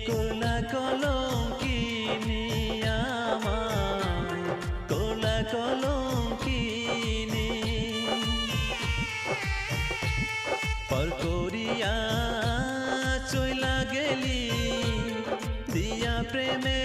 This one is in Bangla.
কোলা কলঙ্কিনী আমার কোলা কলঙ্কিনী পর করিয়া চইলা গেলি দিয়া প্রেমে